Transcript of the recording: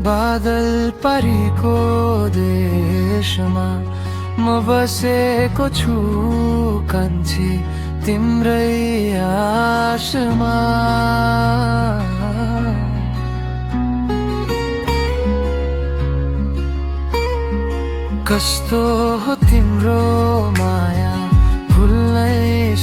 बादल परेको देशमा म बसेको छु कान्छी तिम्रै आशमा कस्तो हो तिम्रो माया भुल्नै